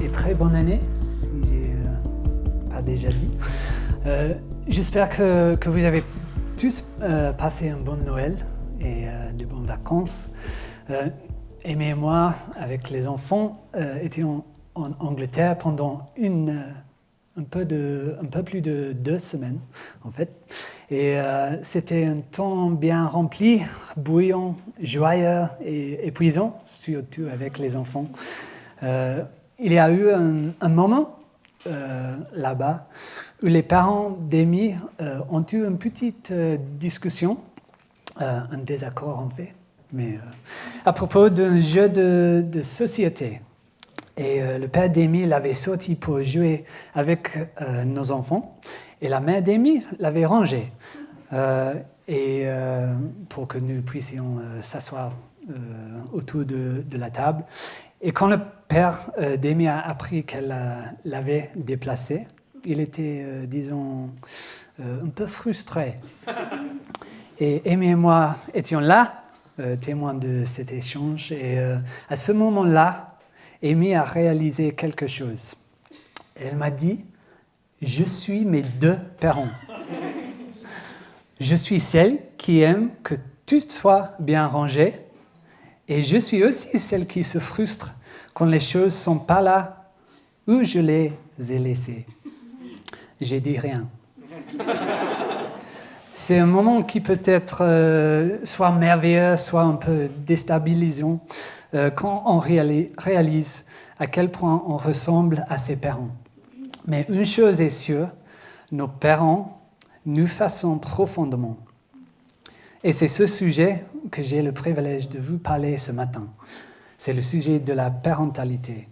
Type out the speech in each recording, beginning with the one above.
et très bonne année, si j'ai pas déjà dit. J'espère que vous avez tous passé un bon Noël et de bonnes vacances. Amy et moi, avec les enfants, étions en Angleterre pendant un peu plus de 2 semaines, en fait. Et c'était un temps bien rempli, bouillant, joyeux et épuisant, surtout avec les enfants. Il y a eu un moment là-bas où les parents d'Amy ont eu une petite discussion, un désaccord en fait, mais à propos d'un jeu de société. Et le père d'Amy l'avait sorti pour jouer avec nos enfants, et la mère d'Amy l'avait rangé, pour que nous puissions s'asseoir autour de la table. Et quand le père d'Amy a appris qu'elle l'avait déplacé, il était, disons, un peu frustré. Et Amy et moi étions là, témoins de cet échange, et à ce moment-là, Amy a réalisé quelque chose. Elle m'a dit, je suis mes 2 parents. Je suis celle qui aime que tout soit bien rangé, et je suis aussi celle qui se frustre quand les choses ne sont pas là où je les ai laissées. J'ai dit rien. C'est un moment qui peut être soit merveilleux, soit un peu déstabilisant quand on réalise à quel point on ressemble à ses parents. Mais une chose est sûre, nos parents nous façonnent profondément. Et c'est ce sujet que j'ai le privilège de vous parler ce matin. C'est le sujet de la parentalité.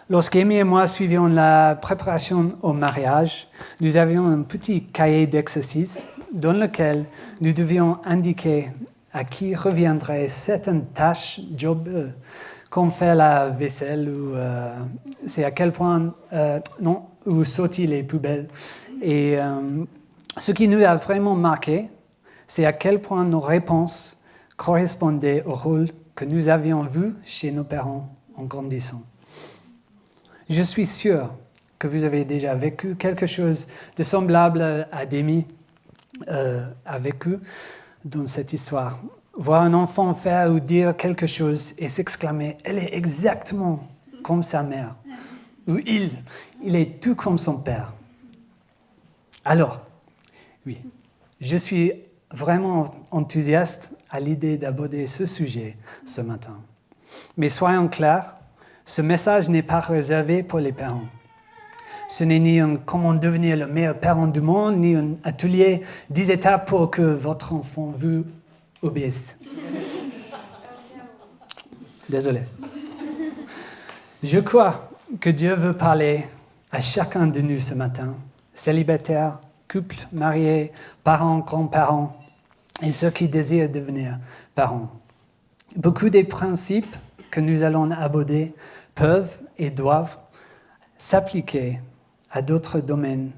Lorsqu'Amy et moi suivions la préparation au mariage, nous avions un petit cahier d'exercices dans lequel nous devions indiquer à qui reviendraient certaines tâches, jobs, comme faire la vaisselle ou c'est à quel point, ou sortir les poubelles. Et ce qui nous a vraiment marqué, c'est à quel point nos réponses correspondaient au rôle que nous avions vu chez nos parents en grandissant. Je suis sûr que vous avez déjà vécu quelque chose de semblable à Amy a vécu dans cette histoire. Voir un enfant faire ou dire quelque chose et s'exclamer « Elle est exactement comme sa mère » ou « Il est tout comme son père ». Alors, oui, je suis vraiment enthousiaste à l'idée d'aborder ce sujet ce matin. Mais soyons clairs, ce message n'est pas réservé pour les parents. Ce n'est ni un comment devenir le meilleur parent du monde, ni un atelier 10 étapes pour que votre enfant vous obéisse. Désolé. Je crois que Dieu veut parler à chacun de nous ce matin, célibataires, couples, mariés, parents, grands-parents et ceux qui désirent devenir parents. Beaucoup des principes que nous allons aborder peuvent et doivent s'appliquer à d'autres domaines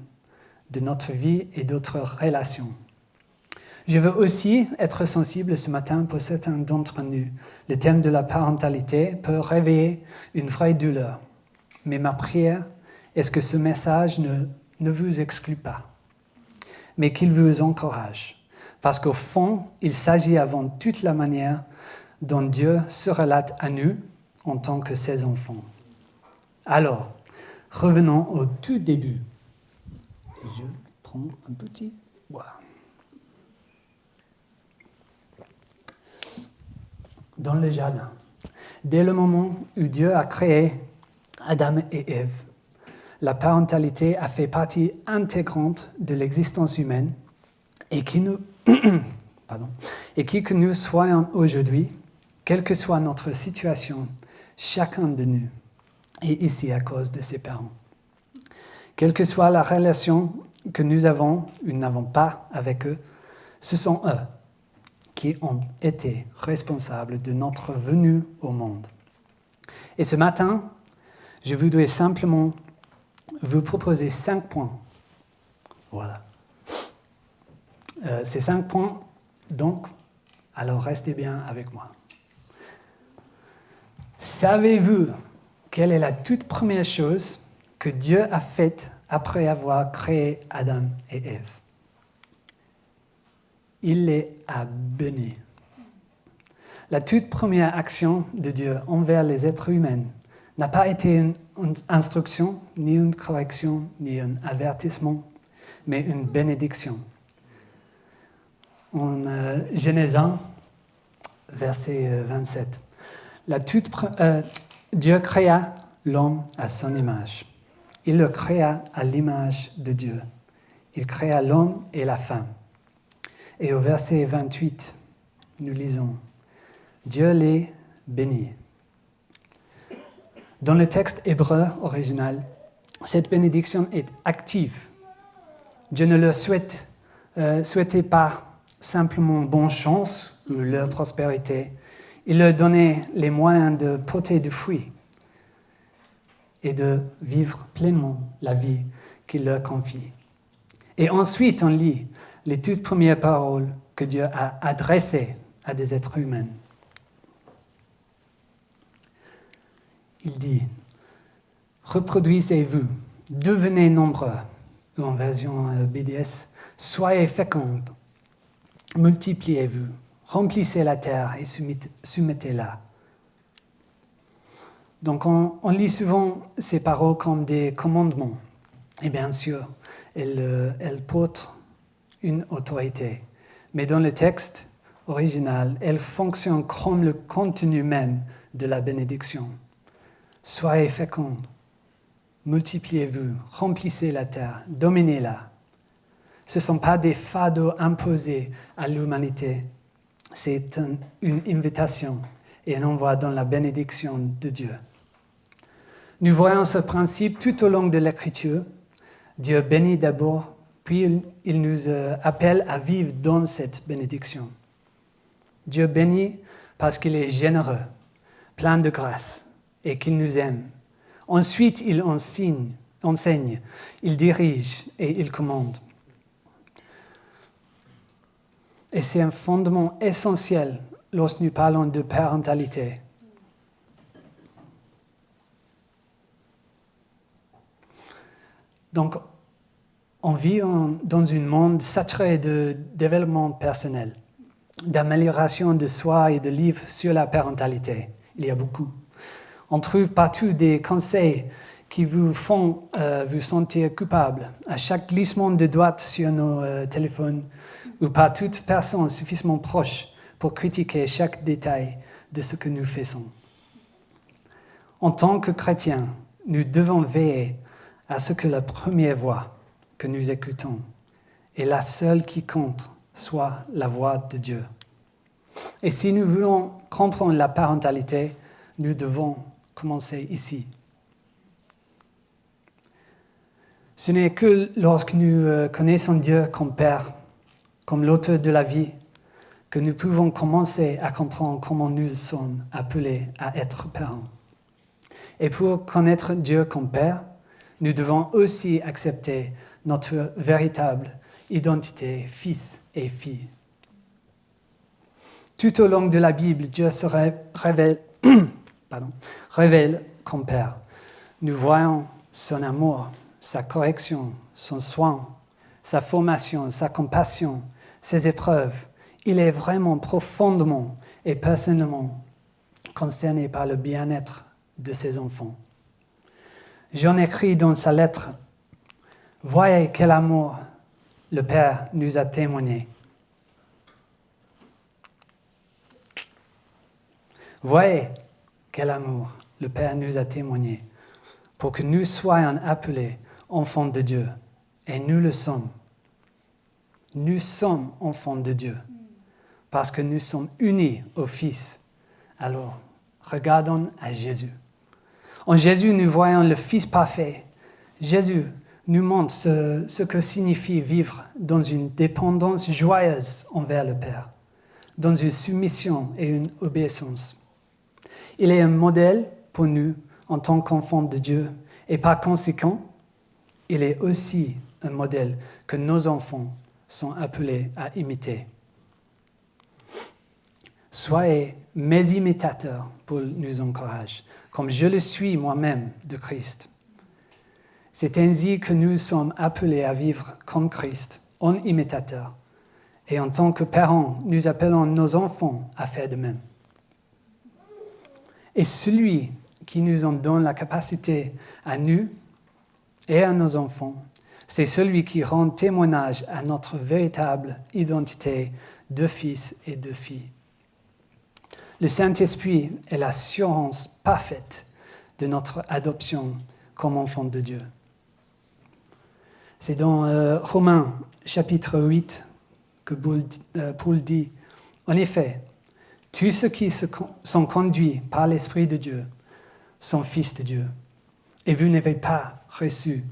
de notre vie et d'autres relations. Je veux aussi être sensible ce matin pour certains d'entre nous. Le thème de la parentalité peut réveiller une vraie douleur. Mais ma prière est que ce message ne vous exclut pas, mais qu'il vous encourage. Parce qu'au fond, il s'agit avant toute la manière dont Dieu se relate à nous en tant que ses enfants. Alors, revenons au tout début. Je prends un petit boire. Dans le jardin, dès le moment où Dieu a créé Adam et Ève, la parentalité a fait partie intégrante de l'existence humaine et qui que nous soyons aujourd'hui, quelle que soit notre situation, chacun de nous est ici à cause de ses parents. Quelle que soit la relation que nous avons ou n'avons pas avec eux, ce sont eux qui ont été responsables de notre venue au monde. Et ce matin, je voudrais simplement vous proposer 5 points. Voilà. Ces 5 points, donc, alors restez bien avec moi. Savez-vous quelle est la toute première chose que Dieu a faite après avoir créé Adam et Ève? Il les a bénis. La toute première action de Dieu envers les êtres humains n'a pas été une instruction, ni une correction, ni un avertissement, mais une bénédiction. En Genèse 1, verset 27, Dieu créa l'homme à son image. Il le créa à l'image de Dieu. Il créa l'homme et la femme. Et au verset 28, nous lisons « Dieu les bénit ». Dans le texte hébreu original, cette bénédiction est active. Dieu ne leur souhaitait pas simplement bonne chance ou leur prospérité. Il leur donnait les moyens de porter du fruit et de vivre pleinement la vie qu'il leur confie. Et ensuite, on lit les toutes premières paroles que Dieu a adressées à des êtres humains. Il dit « Reproduisez-vous, devenez nombreux », ou en version BDS, « Soyez féconds, multipliez-vous, remplissez la terre et soumettez-la. » Donc on lit souvent ces paroles comme des commandements. Et bien sûr, elles portent une autorité. Mais dans le texte original, elles fonctionnent comme le contenu même de la bénédiction. Soyez féconds, multipliez-vous, remplissez la terre, dominez-la. Ce ne sont pas des fardeaux imposés à l'humanité. C'est une invitation et un envoi dans la bénédiction de Dieu. Nous voyons ce principe tout au long de l'Écriture. Dieu bénit d'abord, puis il nous appelle à vivre dans cette bénédiction. Dieu bénit parce qu'il est généreux, plein de grâce et qu'il nous aime. Ensuite, il enseigne, il dirige et il commande. Et c'est un fondement essentiel lorsque nous parlons de parentalité. Donc, on vit dans un monde saturé de développement personnel, d'amélioration de soi et de livres sur la parentalité. Il y a beaucoup. On trouve partout des conseils qui vous font vous sentir coupable à chaque glissement de doigts sur nos téléphones ou par toute personne suffisamment proche pour critiquer chaque détail de ce que nous faisons. En tant que chrétiens, nous devons veiller à ce que la première voix que nous écoutons et la seule qui compte soit la voix de Dieu. Et si nous voulons comprendre la parentalité, nous devons commencer ici. Ce n'est que lorsque nous connaissons Dieu comme Père, comme l'auteur de la vie, que nous pouvons commencer à comprendre comment nous sommes appelés à être parents. Et pour connaître Dieu comme Père, nous devons aussi accepter notre véritable identité, fils et fille. Tout au long de la Bible, Dieu se révèle comme Père. Nous voyons son amour, sa correction, son soin, sa formation, sa compassion, ses épreuves. Il est vraiment profondément et personnellement concerné par le bien-être de ses enfants. Jean écrit dans sa lettre « Voyez quel amour le Père nous a témoigné. Voyez quel amour le Père nous a témoigné pour que nous soyons appelés enfants de Dieu. Et nous le sommes. Nous sommes enfants de Dieu parce que nous sommes unis au Fils. Alors, regardons à Jésus. En Jésus, nous voyons le Fils parfait. Jésus nous montre ce que signifie vivre dans une dépendance joyeuse envers le Père, dans une soumission et une obéissance. Il est un modèle pour nous en tant qu'enfants de Dieu et par conséquent, il est aussi un modèle que nos enfants sont appelés à imiter. Soyez mes imitateurs, Paul nous encourage, comme je le suis moi-même de Christ. C'est ainsi que nous sommes appelés à vivre comme Christ, en imitateur. Et en tant que parents, nous appelons nos enfants à faire de même. Et celui qui nous en donne la capacité à nous et à nos enfants, c'est celui qui rend témoignage à notre véritable identité de fils et de filles. Le Saint-Esprit est l'assurance parfaite de notre adoption comme enfant de Dieu. C'est dans Romains chapitre 8 que Paul dit, en effet, tous ceux qui sont conduits par l'Esprit de Dieu sont fils de Dieu. Et vous n'avez pas reçu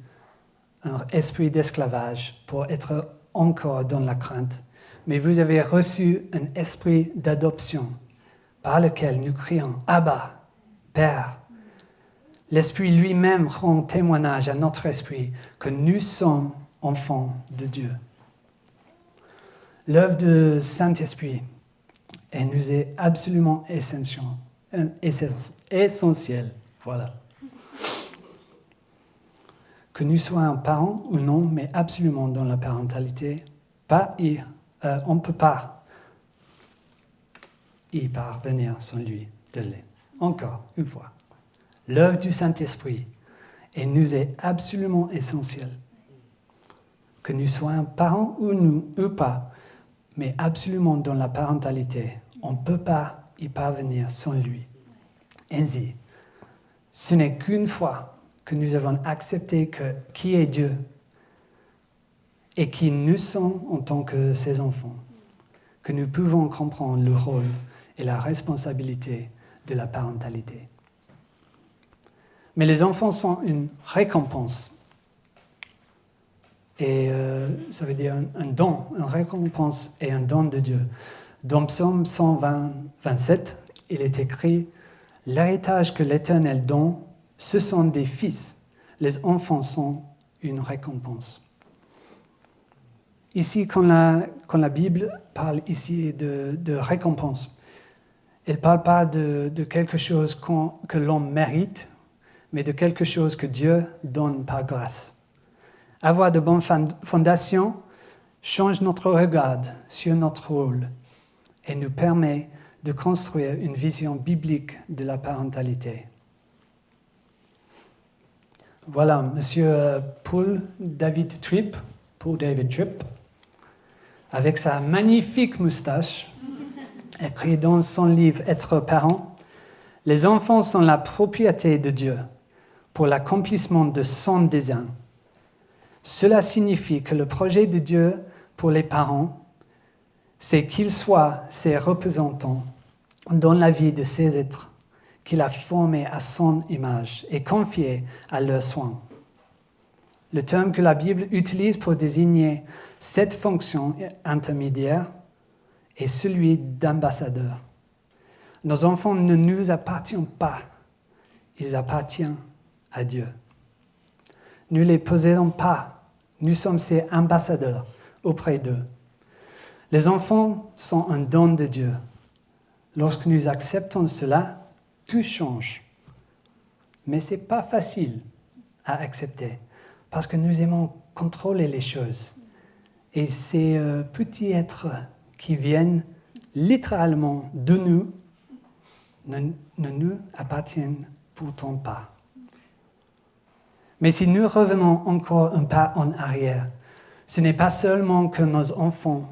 un esprit d'esclavage pour être encore dans la crainte, mais vous avez reçu un esprit d'adoption par lequel nous crions « Abba, Père ». L'Esprit lui-même rend témoignage à notre esprit que nous sommes enfants de Dieu. L'œuvre du Saint-Esprit nous est absolument essentielle. Voilà. Que nous soyons parents ou non, mais absolument dans la parentalité, on ne peut pas y parvenir sans lui. Désolé. Encore une fois. L'œuvre du Saint-Esprit nous est absolument essentielle. Que nous soyons parents ou pas, mais absolument dans la parentalité, on ne peut pas y parvenir sans lui. Ainsi, ce n'est qu'une fois que nous avons accepté qui est Dieu et qui nous sommes en tant que ses enfants, que nous pouvons comprendre le rôle et la responsabilité de la parentalité. Mais les enfants sont une récompense. Et ça veut dire un don, une récompense et un don de Dieu. Dans Psaume 127, il est écrit « L'héritage que l'Éternel donne, ce sont des fils. Les enfants sont une récompense. » Ici, quand la Bible parle ici de récompense, elle ne parle pas de quelque chose que l'on mérite, mais de quelque chose que Dieu donne par grâce. Avoir de bonnes fondations change notre regard sur notre rôle et nous permet de construire une vision biblique de la parentalité. Voilà, M. Paul David Tripp, avec sa magnifique moustache, écrit dans son livre « Être parent », les enfants sont la propriété de Dieu pour l'accomplissement de son dessein. Cela signifie que le projet de Dieu pour les parents, c'est qu'ils soient ses représentants dans la vie de ces êtres qu'il a formés à son image et confiés à leurs soins. Le terme que la Bible utilise pour désigner cette fonction intermédiaire est celui d'ambassadeur. Nos enfants ne nous appartiennent pas, ils appartiennent à Dieu. Nous ne les possédons pas, nous sommes ses ambassadeurs auprès d'eux. Les enfants sont un don de Dieu. Lorsque nous acceptons cela, tout change. Mais ce n'est pas facile à accepter parce que nous aimons contrôler les choses. Et ces petits êtres qui viennent littéralement de nous ne nous appartiennent pourtant pas. Mais si nous revenons encore un pas en arrière, ce n'est pas seulement que nos enfants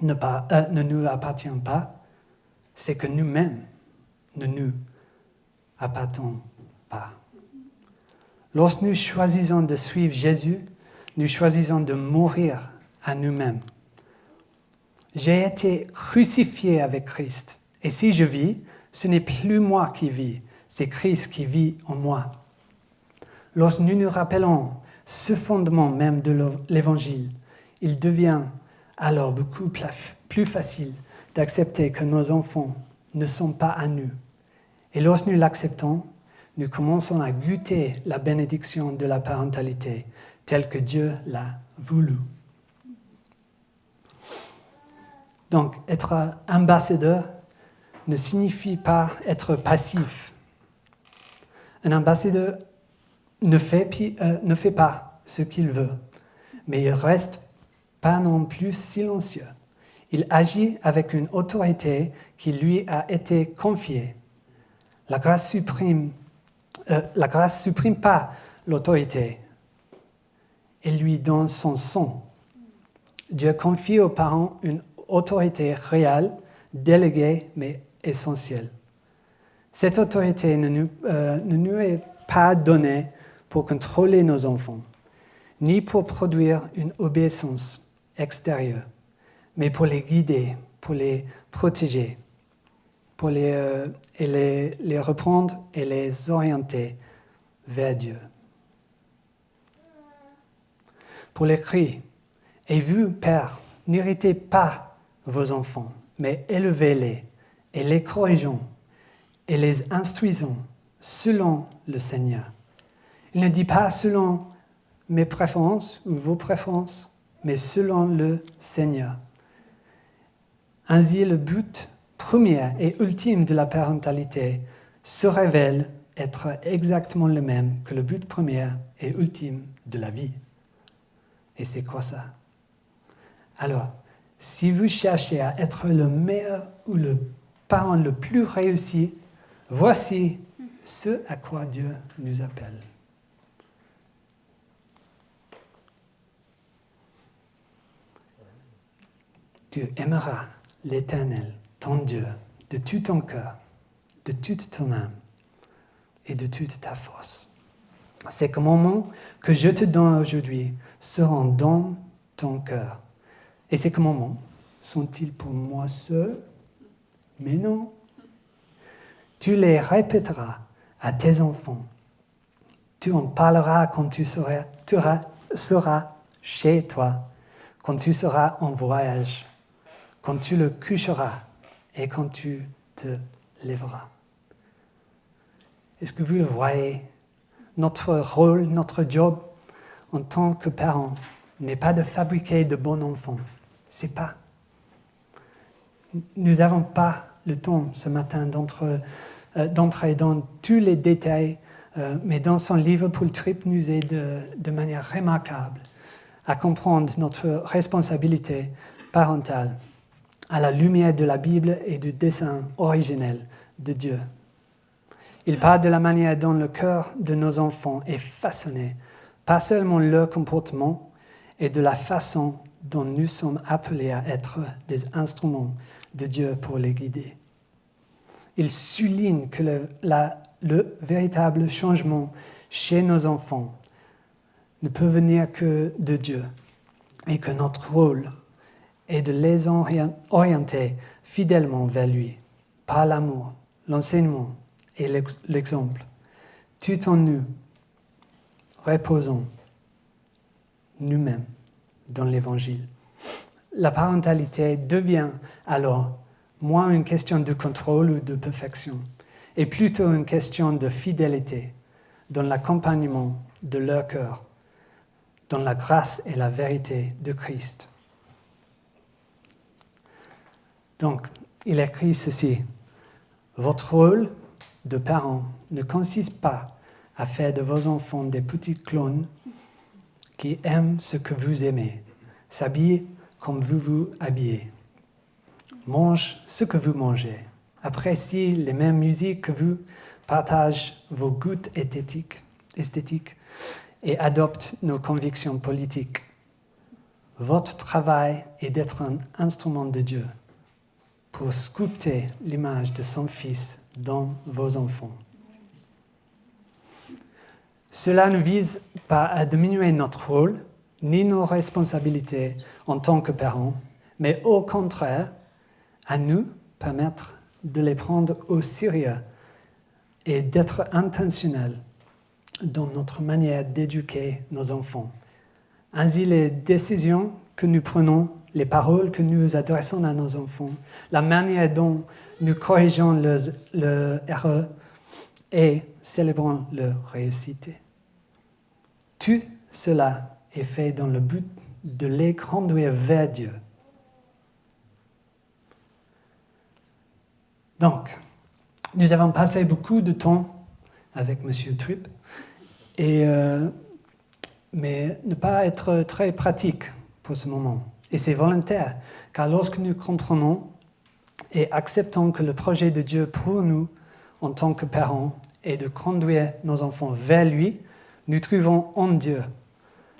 ne nous appartiennent pas, c'est que nous-mêmes ne nous appartenons pas. Lorsque nous choisissons de suivre Jésus, nous choisissons de mourir à nous-mêmes. J'ai été crucifié avec Christ, et si je vis, ce n'est plus moi qui vis, c'est Christ qui vit en moi. Lorsque nous nous rappelons ce fondement même de l'Évangile, il devient alors beaucoup plus facile d'accepter que nos enfants ne sont pas à nous. Et lorsque nous l'acceptons, nous commençons à goûter la bénédiction de la parentalité telle que Dieu l'a voulu. Donc, être ambassadeur ne signifie pas être passif. Un ambassadeur ne fait pas ce qu'il veut, mais il reste pas non plus silencieux. Il agit avec une autorité qui lui a été confiée. La grâce supprime pas l'autorité. Elle lui donne son sang. Dieu confie aux parents une autorité réelle, déléguée mais essentielle. Cette autorité ne nous est pas donnée pour contrôler nos enfants, ni pour produire une obéissance extérieure, mais pour les guider, pour les protéger, pour les reprendre et les orienter vers Dieu. Pour les cris, et vous, Père, n'irritez pas vos enfants, mais élevez-les et les corrigeons et les instruisons selon le Seigneur. Il ne dit pas selon mes préférences ou vos préférences, mais selon le Seigneur. Ainsi, le but premier et ultime de la parentalité se révèle être exactement le même que le but premier et ultime de la vie. Et c'est quoi ça? Alors, si vous cherchez à être le meilleur ou le parent le plus réussi, voici ce à quoi Dieu nous appelle. Tu aimeras l'Éternel, ton Dieu, de tout ton cœur, de toute ton âme et de toute ta force. Ces commandements que je te donne aujourd'hui seront dans ton cœur. Et ces commandements sont-ils pour moi seul? Mais non. Tu les répéteras à tes enfants. Tu en parleras quand tu seras chez toi, quand tu seras en voyage, quand tu le coucheras et quand tu te lèveras. Est-ce que vous le voyez? Notre rôle, notre job en tant que parents n'est pas de fabriquer de bons enfants. C'est pas. Nous n'avons pas le temps ce matin d'entrer dans tous les détails, mais dans son livre, Paul Tripp nous aide de manière remarquable à comprendre notre responsabilité parentale à la lumière de la Bible et du dessein originel de Dieu. Il parle de la manière dont le cœur de nos enfants est façonné, pas seulement leur comportement, et de la façon dont nous sommes appelés à être des instruments de Dieu pour les guider. Il souligne que le véritable changement chez nos enfants ne peut venir que de Dieu et que notre rôle est de les orienter fidèlement vers lui, par l'amour, l'enseignement et l'exemple. Tout en nous reposons nous-mêmes dans l'Évangile. La parentalité devient alors moins une question de contrôle ou de perfection, et plutôt une question de fidélité dans l'accompagnement de leur cœur, dans la grâce et la vérité de Christ. Donc, il écrit ceci: votre rôle de parent ne consiste pas à faire de vos enfants des petits clones qui aiment ce que vous aimez, s'habillent comme vous vous habillez, mangent ce que vous mangez, apprécient les mêmes musiques que vous, partagent vos goûts esthétiques et adoptent nos convictions politiques. Votre travail est d'être un instrument de Dieu pour sculpter l'image de son Fils dans vos enfants. Cela ne vise pas à diminuer notre rôle, ni nos responsabilités en tant que parents, mais au contraire, à nous permettre de les prendre au sérieux et d'être intentionnels dans notre manière d'éduquer nos enfants. Ainsi, les décisions que nous prenons, les paroles que nous adressons à nos enfants, la manière dont nous corrigeons leurs erreurs et célébrons leur réussite. Tout cela est fait dans le but de les conduire vers Dieu. Donc, nous avons passé beaucoup de temps avec M. Tripp, mais ne pas être très pratique pour ce moment. Et c'est volontaire, car lorsque nous comprenons et acceptons que le projet de Dieu pour nous, en tant que parents, est de conduire nos enfants vers lui, nous trouvons en Dieu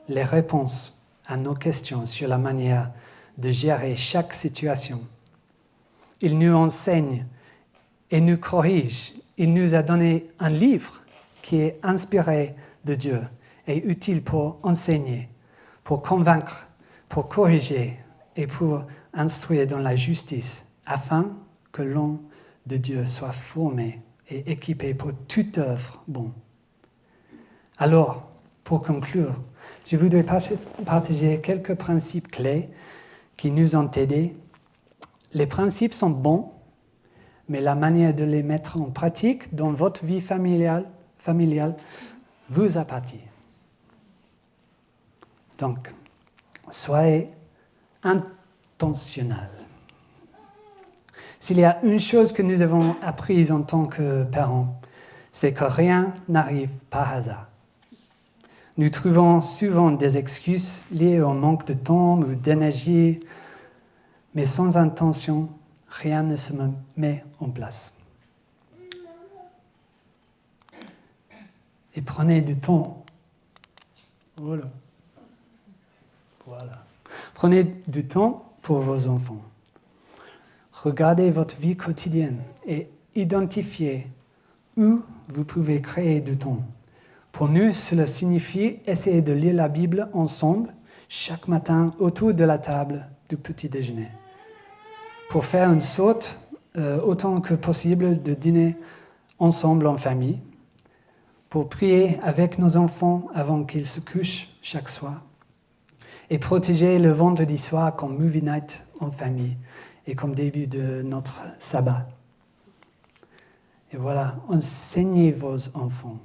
les réponses à nos questions sur la manière de gérer chaque situation. Il nous enseigne et nous corrige. Il nous a donné un livre qui est inspiré de Dieu et utile pour enseigner, pour convaincre, pour corriger et pour instruire dans la justice, afin que l'homme de Dieu soit formé et équipé pour toute œuvre bonne. Alors, pour conclure, je voudrais partager quelques principes clés qui nous ont aidés. Les principes sont bons, mais la manière de les mettre en pratique dans votre vie familiale vous appartient. Donc, soyez intentionnel. S'il y a une chose que nous avons apprise en tant que parents, c'est que rien n'arrive par hasard. Nous trouvons souvent des excuses liées au manque de temps ou d'énergie, mais sans intention, rien ne se met en place. Et prenez du temps. Voilà. Prenez du temps pour vos enfants. Regardez votre vie quotidienne et identifiez où vous pouvez créer du temps. Pour nous, cela signifie essayer de lire la Bible ensemble chaque matin autour de la table du petit déjeuner. Pour faire une sorte, autant que possible, de dîner ensemble en famille. Pour prier avec nos enfants avant qu'ils se couchent chaque soir. Et protéger le vendredi soir comme movie night en famille et comme début de notre sabbat. Et voilà, enseignez vos enfants.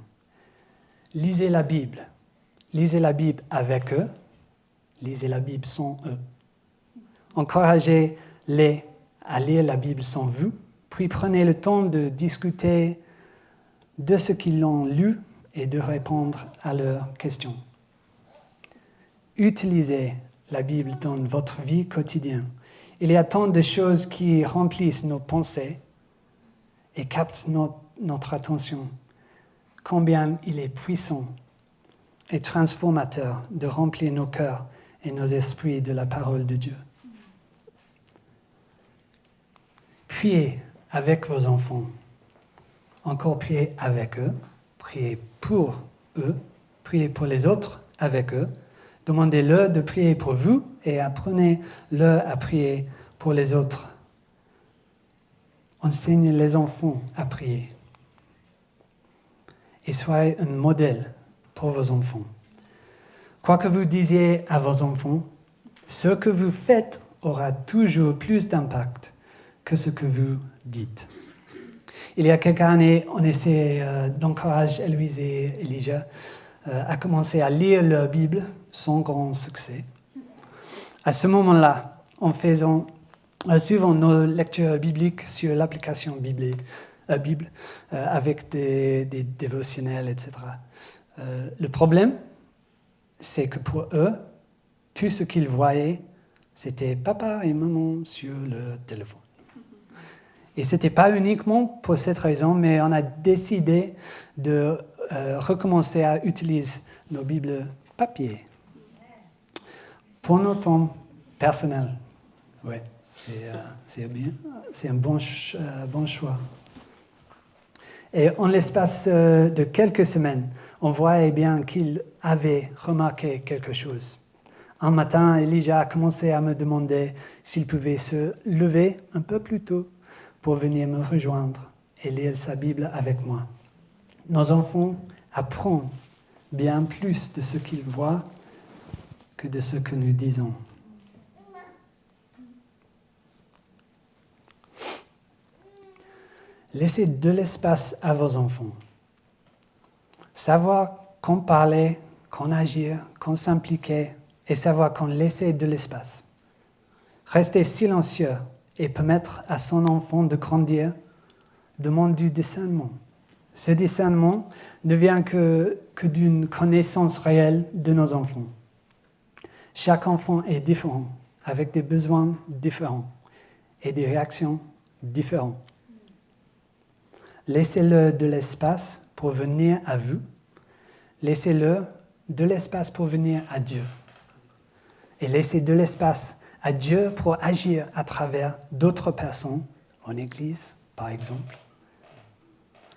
Lisez la Bible. Lisez la Bible avec eux. Lisez la Bible sans eux. Encouragez-les à lire la Bible sans vous. Puis prenez le temps de discuter de ce qu'ils ont lu et de répondre à leurs questions. Utilisez la Bible dans votre vie quotidienne. Il y a tant de choses qui remplissent nos pensées et captent notre attention. Combien il est puissant et transformateur de remplir nos cœurs et nos esprits de la parole de Dieu. Priez avec vos enfants. Encore priez avec eux. Priez pour eux. Priez pour les autres avec eux. Demandez-leur de prier pour vous et apprenez-leur à prier pour les autres. Enseignez les enfants à prier. Et soyez un modèle pour vos enfants. Quoi que vous disiez à vos enfants, ce que vous faites aura toujours plus d'impact que ce que vous dites. Il y a quelques années, on essayait d'encourager Héloïse et Elijah à commencer à lire leur Bible sans grand succès. À ce moment-là, en faisant suivant nos lectures bibliques sur l'application Bible avec des dévotionnels, etc. Le problème, c'est que pour eux, tout ce qu'ils voyaient, c'était papa et maman sur le téléphone. Et ce n'était pas uniquement pour cette raison, mais on a décidé de recommencer à utiliser nos Bibles papier pour nos temps personnels. Oui, c'est bien, c'est un bon choix. Et en l'espace de quelques semaines, on voyait bien qu'il avait remarqué quelque chose. Un matin, Elijah a commencé à me demander s'il pouvait se lever un peu plus tôt pour venir me rejoindre et lire sa Bible avec moi. Nos enfants apprennent bien plus de ce qu'ils voient que de ce que nous disons. Laissez de l'espace à vos enfants. Savoir quand parler, quand agir, quand s'impliquer et savoir quand laisser de l'espace. Rester silencieux et permettre à son enfant de grandir demande du discernement, Ce discernement ne vient que d'une connaissance réelle de nos enfants. Chaque enfant est différent, avec des besoins différents et des réactions différentes. Laissez-le de l'espace pour venir à vous. Laissez-le de l'espace pour venir à Dieu. Et laissez de l'espace à Dieu pour agir à travers d'autres personnes, en Église par exemple,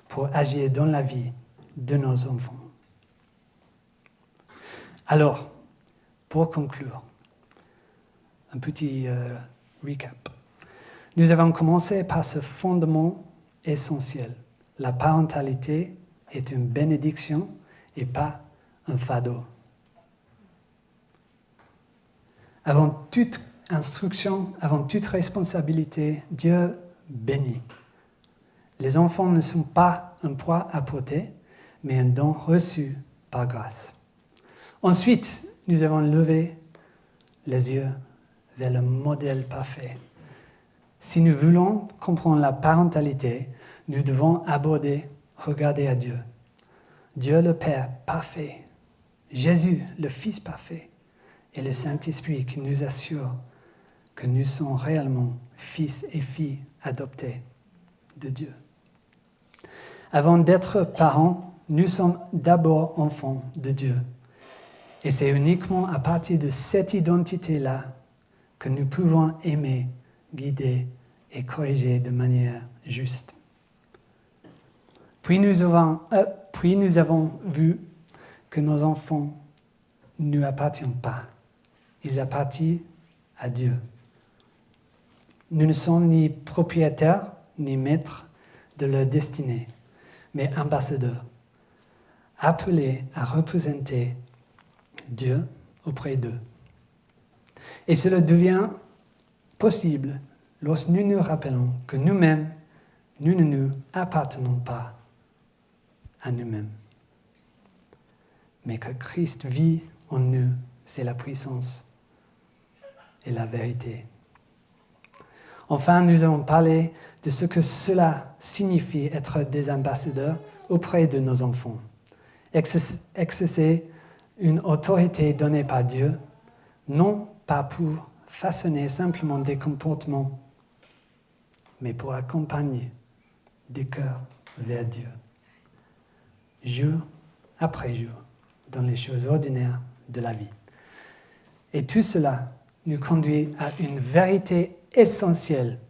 pour agir dans la vie de nos enfants. Alors, pour conclure, un petit recap. Nous avons commencé par ce fondement essentiel. La parentalité est une bénédiction et pas un fardeau. Avant toute instruction, avant toute responsabilité, Dieu bénit. Les enfants ne sont pas un poids à porter, mais un don reçu par grâce. Ensuite, nous avons levé les yeux vers le modèle parfait. Si nous voulons comprendre la parentalité, nous devons regarder à Dieu. Dieu le Père parfait, Jésus le Fils parfait et le Saint-Esprit qui nous assure que nous sommes réellement fils et filles adoptés de Dieu. Avant d'être parents, nous sommes d'abord enfants de Dieu. Et c'est uniquement à partir de cette identité-là que nous pouvons aimer, guider et corriger de manière juste. Puis nous avons vu que nos enfants ne nous appartiennent pas. Ils appartiennent à Dieu. Nous ne sommes ni propriétaires ni maîtres de leur destinée, mais ambassadeurs, appelés à représenter Dieu auprès d'eux. Et cela devient possible lorsque nous nous rappelons que nous-mêmes, nous ne nous appartenons pas à nous-mêmes, mais que Christ vit en nous, c'est la puissance et la vérité. Enfin, nous avons parlé de ce que cela signifie être des ambassadeurs auprès de nos enfants. Exercer une autorité donnée par Dieu, non pas pour façonner simplement des comportements, mais pour accompagner des cœurs vers Dieu, jour après jour, dans les choses ordinaires de la vie. Et tout cela nous conduit à une vérité essentielle.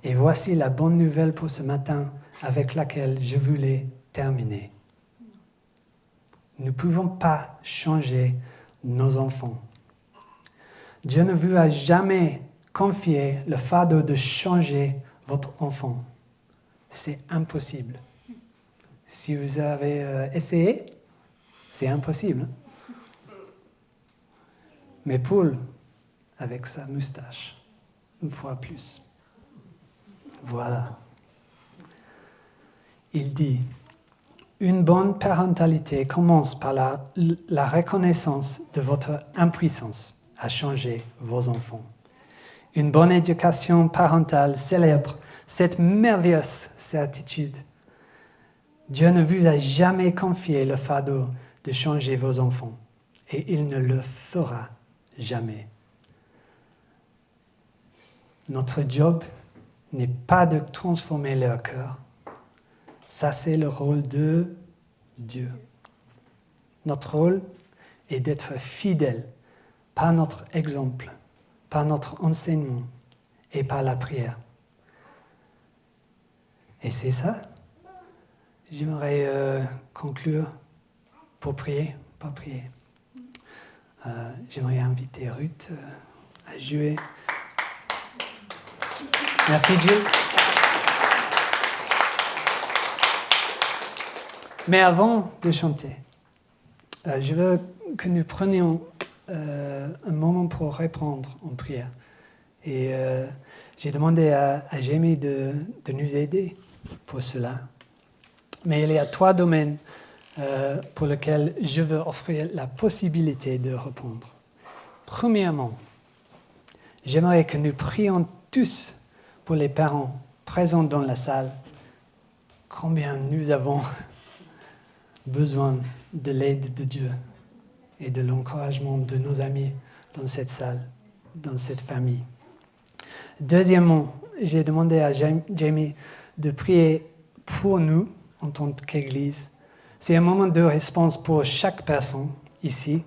Et voici la bonne nouvelle pour ce matin avec laquelle je voulais terminer. Nous ne pouvons pas changer nos enfants. Dieu ne vous a jamais confié le fardeau de changer votre enfant. C'est impossible. Si vous avez essayé, c'est impossible. Mais Paul, avec sa moustache, une fois plus. Voilà. Il dit, une bonne parentalité commence par la reconnaissance de votre impuissance à changer vos enfants. Une bonne éducation parentale célèbre cette merveilleuse certitude. Dieu ne vous a jamais confié le fardeau de changer vos enfants et il ne le fera jamais. Notre job n'est pas de transformer leur cœur. Ça, c'est le rôle de Dieu. Notre rôle est d'être fidèle par notre exemple, par notre enseignement et par la prière. Et c'est ça. J'aimerais conclure pour prier, pas prier. J'aimerais inviter Ruth à jouer. Merci Jill. Mais avant de chanter, je veux que nous prenions un moment pour répondre en prière. Et j'ai demandé à Jamie de nous aider pour cela. Mais il y a 3 domaines pour lesquels je veux offrir la possibilité de répondre. Premièrement, j'aimerais que nous prions tous pour les parents présents dans la salle combien nous avons besoin de l'aide de Dieu et de l'encouragement de nos amis dans cette salle, dans cette famille. Deuxièmement, j'ai demandé à Jamie de prier pour nous en tant qu'Église. C'est un moment de réponse pour chaque personne ici,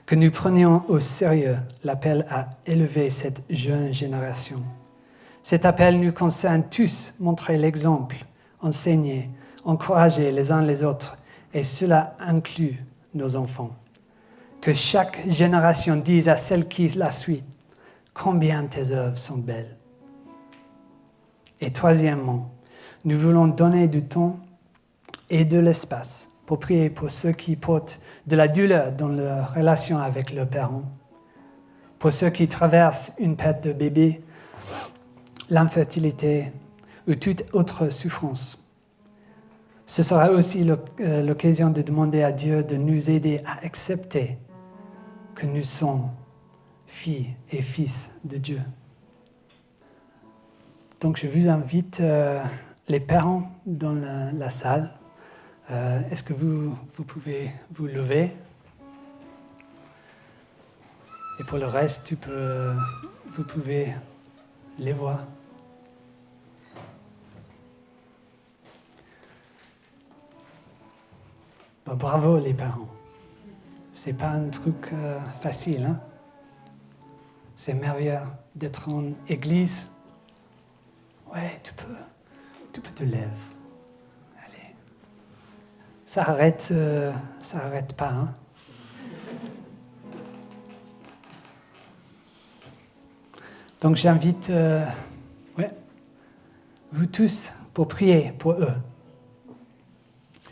que nous prenions au sérieux l'appel à élever cette jeune génération. Cet appel nous concerne tous, montrer l'exemple, enseigner, encourager les uns les autres, et cela inclut nos enfants. Que chaque génération dise à celle qui la suit, combien tes œuvres sont belles. Et troisièmement, nous voulons donner du temps et de l'espace pour prier pour ceux qui portent de la douleur dans leur relation avec leurs parents, pour ceux qui traversent une perte de bébé, l'infertilité ou toute autre souffrance. Ce sera aussi l'occasion de demander à Dieu de nous aider à accepter que nous sommes filles et fils de Dieu. Donc je vous invite, les parents dans la salle, est-ce que vous pouvez vous lever? Et pour le reste, vous pouvez les voir. Bon, bravo les parents. C'est pas un truc facile, hein? C'est merveilleux d'être en église. Ouais, tu peux te lever. Allez. Ça arrête pas, hein? Donc j'invite vous tous pour prier pour eux.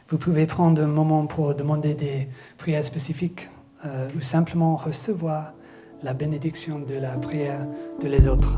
Vous pouvez prendre un moment pour demander des prières spécifiques ou simplement recevoir la bénédiction de la prière de les autres.